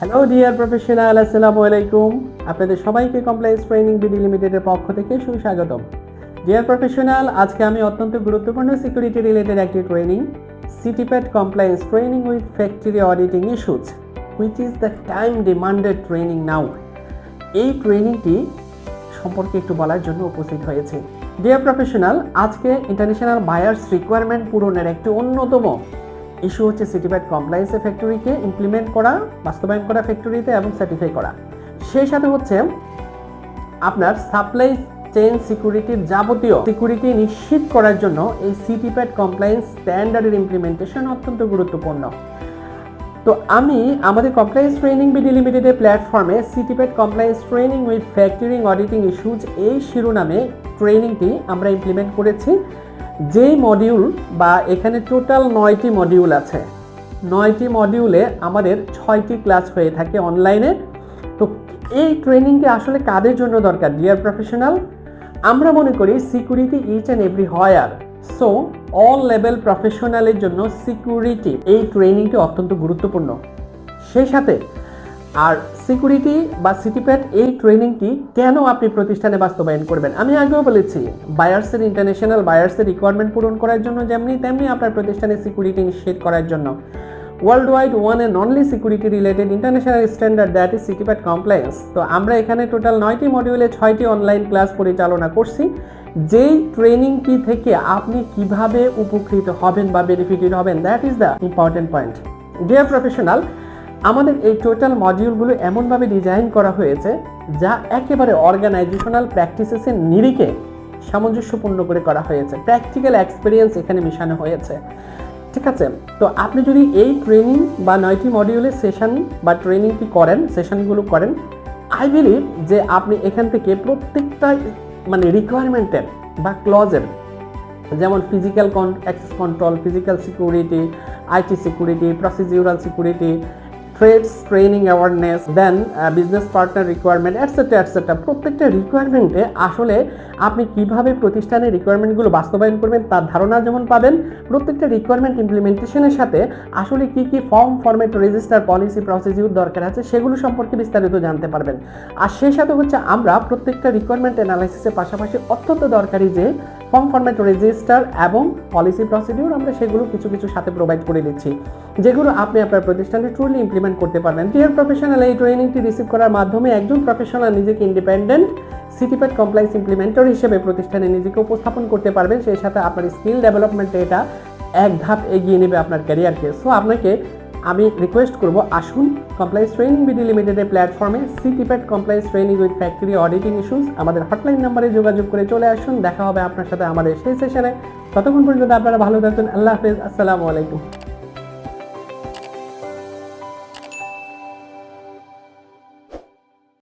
Hello dear professional, আসসালামু আলাইকুম। আপনাদের সবাইকে কমপ্লায়েন্স ট্রেনিং বিডি লিমিটেডের পক্ষ থেকে সুস্বাগতম। ডিয়ার প্রফেশনাল, আজকে আমি অত্যন্ত গুরুত্বপূর্ণ সিকিউরিটি রিলেটেড একটি training, CTPAT compliance training with factory auditing issues, which is the time demanded training now, এই ট্রেনিংটি সম্পর্কে একটু বলার জন্য উপস্থিত হয়েছে। ডিয়ার প্রফেশনাল, আজকে ইন্টারন্যাশনাল বায়ার্স রিকোয়ারমেন্ট পূরণের একটি অন্যতম ইস্যু হচ্ছে সিটিপ্যাট কমপ্লায়েন্সে ফ্যাক্টরিকে ইমপ্লিমেন্ট করা, বাস্তবায়ন করা ফ্যাক্টরিতে এবং সার্টিফাই করা। সেই সাথে হচ্ছে আপনার সাপ্লাই চেইন সিকিউরিটির যাবতীয় সিকিউরিটি নিশ্চিত করার জন্য এই সিটিপ্যাট কমপ্লায়েন্স স্ট্যান্ডার্ডের ইমপ্লিমেন্টেশন অত্যন্ত গুরুত্বপূর্ণ। তো আমি আমাদের কমপ্লায়েন্স ট্রেনিং বিডি লিমিটেডের প্ল্যাটফর্মে CTPAT compliance training with factory auditing issues এই শিরোনামে ট্রেনিংটি আমরা ইমপ্লিমেন্ট করেছি। যেই মডিউল বা এখানে টোটাল 9টি মডিউল আছে, 9টি মডিউলে আমাদের 6টি ক্লাস হয়ে থাকে অনলাইনে। তো এই ট্রেনিংটি আসলে কাদের জন্য দরকার ডিয়ার প্রফেশনাল? আমরা মনে করি security each and everywhere, so all level প্রফেশনালের জন্য সিকিউরিটি এই ট্রেনিংটি অত্যন্ত গুরুত্বপূর্ণ। সেই সাথে আর সিকিউরিটি বা সিটিপ্যাট এই ট্রেনিংটি কেন আপনি প্রতিষ্ঠানে বাস্তবায়ন করবেন? আমি আগেও বলেছি, বায়ার্সের ইন্টারন্যাশনাল বায়ার্সের রিকোয়ারমেন্ট পূরণ করার জন্য তেমনি আপনার প্রতিষ্ঠানে সিকিউরিটি নিশ্চিত করার জন্য worldwide one and only security related international standard that is CTPAT compliance. তো আমরা এখানে টোটাল 9টি মডিউলে 6টি অনলাইন ক্লাস পরিচালনা করছি। যেই ট্রেনিংটি থেকে আপনি কিভাবে উপকৃত হবেন বা বেনিফিটেড হবেন, that is the important point. Dear professional, আমাদের এই টোটাল মডিউলগুলো এমনভাবে ডিজাইন করা হয়েছে যা একেবারে অর্গানাইজেশনাল প্র্যাকটিসেসের নিরিখে সামঞ্জস্যপূর্ণ করে করা হয়েছে। প্র্যাকটিক্যাল এক্সপিরিয়েন্স এখানে মিশানো হয়েছে, ঠিক আছে? তো আপনি যদি এই ট্রেনিং বা 9টি মডিউলের সেশন বা ট্রেনিংটি করেন, সেশনগুলো করেন, আই বিলিভ যে আপনি এখান থেকে প্রত্যেকটা রিকোয়ারমেন্টের বা ক্লজের, যেমন physical access control, physical security, IT security, procedural security, trades training awareness, then business partner requirement, etcetera প্রত্যেকটা রিকোয়ারমেন্টে আসলে আপনি কিভাবে প্রতিষ্ঠানের রিকোয়ারমেন্টগুলো বাস্তবায়ন করবেন তার ধারণা যেমন পাবেন, প্রত্যেকটা রিকোয়ারমেন্ট ইমপ্লিমেন্টেশনের সাথে আসলে কি কি ফর্মেট, রেজিস্টার, পলিসি, প্রসিডিউর দরকার আছে সেগুলো সম্পর্কে বিস্তারিত জানতে পারবেন। আর সেই সাথে হচ্ছে আমরা প্রত্যেকটা রিকোয়ারমেন্ট অ্যানালাইসিসের পাশাপাশি অত্যন্ত দরকারি যে ফর্মেট, রেজিস্টার এবং পলিসি, প্রসিডিউর আমরা সেগুলো কিছু সাথে প্রোভাইড করে দিচ্ছি, যেগুলো আপনি আপনার প্রতিষ্ঠানে ট্রুলি ইমপ্লিমেন্ট করতে পারবেন। ডিয়ার প্রফেশনাল, এই ট্রেনিংটি রিসিভ করার মাধ্যমে একজন প্রফেশনাল নিজেকে ইন্ডিপেন্ডেন্ট সিটিপ্যাট কমপ্লায়েন্স ইমপ্লিমেন্টর হিসেবে প্রতিষ্ঠানে নিজেকে উপস্থাপন করতে পারবেন। সেই সাথে আপনার স্কিল ডেভেলপমেন্টে এটা এক ধাপ এগিয়ে নেবে আপনার ক্যারিয়ারকে। সো আপনাকে আমি রিকোয়েস্ট করব, আসুন কমপ্লায়েন্স ট্রেনিং বিডি লিমিটেডের প্ল্যাটফর্মে CTPAT compliance training with factory auditing issues আমাদের হটলাইন নাম্বারে যোগাযোগ করে চলে আসুন। দেখা হবে আপনার সাথে আমাদের সেই সেশনে। ততক্ষণ পর্যন্ত আপনারা ভালো থাকবেন। আল্লাহ হাফেজ, আসসালামু আলাইকুম।